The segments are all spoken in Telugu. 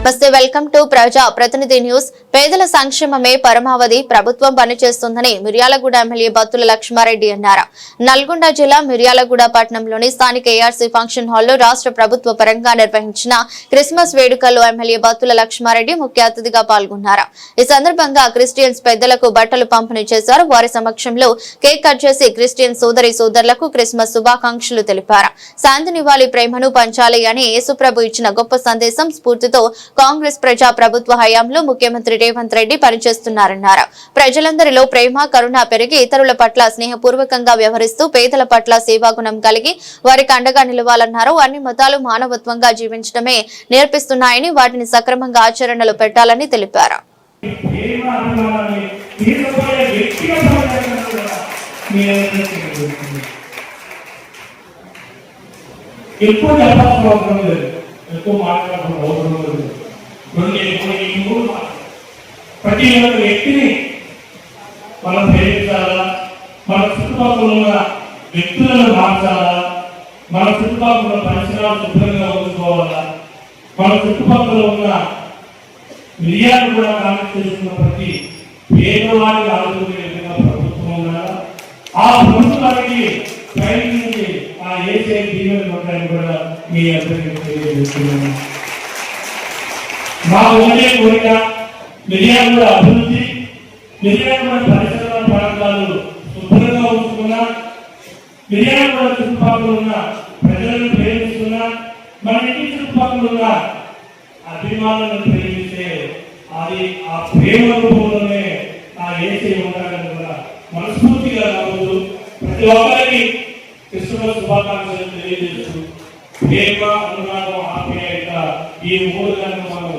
నమస్తే, వెల్కమ్ టు ప్రజా ప్రతినిధి న్యూస్. పేదల సంక్షేమమే పరమావధి ప్రభుత్వం పనిచేస్తుందని మిర్యాలగూడ ఎమ్మెల్యే బత్తుల లక్ష్మారెడ్డి అన్నారు. నల్గొండ జిల్లా మిర్యాలగూడ పట్టణంలోని స్థానిక ఏఆర్సీ ఫంక్షన్ హాల్లో రాష్ట్ర ప్రభుత్వ పరంగా నిర్వహించిన క్రిస్మస్ వేడుకల్లో ఎమ్మెల్యే బత్తుల లక్ష్మారెడ్డి ముఖ్య అతిథిగా పాల్గొన్నారు. ఈ సందర్భంగా క్రిస్టియన్స్ పెద్దలకు బట్టలు పంపిణీ చేశారు. వారి సమక్షంలో కేక్ కట్ చేసి క్రిస్టియన్ సోదరులకు క్రిస్మస్ శుభాకాంక్షలు తెలిపారు. శాంతి నివాళి ప్రేమను పంచాలి అని యేసుప్రభు ఇచ్చిన గొప్ప సందేశం స్ఫూర్తితో కాంగ్రెస్ ప్రజా ప్రభుత్వ హయాంలో ముఖ్యమంత్రి రేవంత్ రెడ్డి పనిచేస్తున్నారన్నారు. ప్రజలందరిలో ప్రేమ కరుణ పెరిగి ఇతరుల పట్ల స్నేహపూర్వకంగా వ్యవహరిస్తూ పేదల పట్ల సేవాగుణం కలిగి వారికి అండగా నిలవాలన్నారు. అన్ని మతాలు మానవత్వంగా జీవించడమే నేర్పిస్తున్నాయని వాటిని సక్రమంగా ఆచరణలో పెట్టాలని తెలిపారు. ప్రతి ఒక్క వ్యక్తిని మనం ప్రేమించాలా, మన చుట్టుపక్కల ఉన్న వ్యక్తులను మార్చాలా, మన చుట్టుపక్కల పరిసరాలు శుభ్రంగా ఉంచుకోవాలా, మన చుట్టుపక్కల ఉన్న మిర్యాలు కూడా కామెంట్ చేస్తున్న ప్రతి పేదవాడిని ఆలోచించే విధంగా ప్రభుత్వం ఉండాలా. ఆ ప్రభుత్వానికి ప్రయత్నించి ఆ ఏసే దీవెన ఉంటాయని కూడా మీ అందరికీ తెలియజేస్తున్నాను. మా ఉండే కోరిక మిర్యాలగూడ అభివృద్ధి, మిర్యాలగూడ పరిసర ప్రాంతాలు శుభ్రంగా ఉంచుకున్నా, మిర్యాలగూడ చుట్టుపక్కల ఉన్న ప్రజలను ప్రేమిస్తున్నా, మన ఇంటి చుట్టుపక్కల ఉన్న అభిమానులను ప్రేమిస్తే అది ఆ ప్రేమ రూపంలోనే ఆ ఏసీ ఉంటాడని కూడా మనస్ఫూర్తిగా నమ్ముతూ ప్రతి ఒక్కరికి క్రిస్మస్ శుభాకాంక్షలు తెలియజేస్తూ ప్రేమ, అనురాగం, ఆప్యాయత ఈ మూడు గంటలు మనం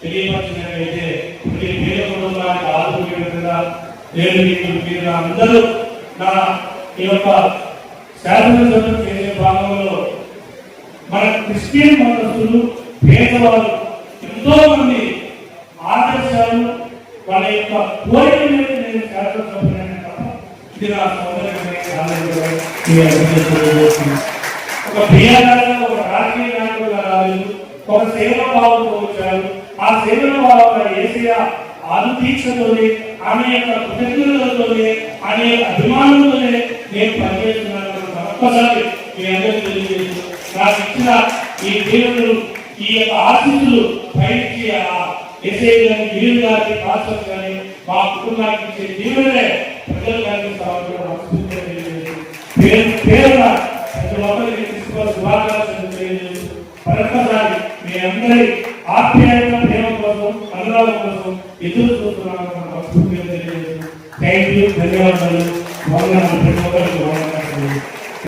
తెలియపరిచినట్లయితే ప్రతి పేద కుటుంబానికి ఆదుకునే విధంగా మీరు అందరూ నా ఈ యొక్క శాసనసభ్యులు చేసే భాగంలో మన క్రిస్టియన్ మతస్థులు పేదవాళ్ళు ఎంతో మంది ఆదర్శాలు వాళ్ళ యొక్క కోరిక మీద నేను శాసనసభ్యులైన తప్ప ఇది నా ఒక ప్రియాగా ఒక రాజకీయ నాయకులుగా రాలేదు, ఒక సేవా భావంతో వచ్చారు. ఆ సేవల భావంగా ఏసీఆ ఆదితీక్షతోనే, ఆమె యొక్క కృతజ్ఞతలతోనే, ఆమె యొక్క అభిమానంతోనే నేను పనిచేస్తున్నాను. ఒక్కసారి మీ అందరూ తెలియజేస్తూ నాకు ఇచ్చిన ఈ దేవుడు ఈ యొక్క ఆశీస్సులు పైకి ఏసీ గారి వీరు గారి రాష్ట్రం కానీ మా కుటుంబానికి ఇచ్చే దీవులే ప్రజలు కానీ పేరున ప్రతి ఒక్కరికి తీసుకోవాలి శుభాకాంక్షలు తెలియజేస్తూ మరొకసారి మీ అందరి ఆప్యాయత ప్రేమ కోసం, అనురాగం కోసం ఎదురు చూస్తున్నాను. థ్యాంక్ యూ, ధన్యవాదాలు. ప్రతి ఒక్కరికి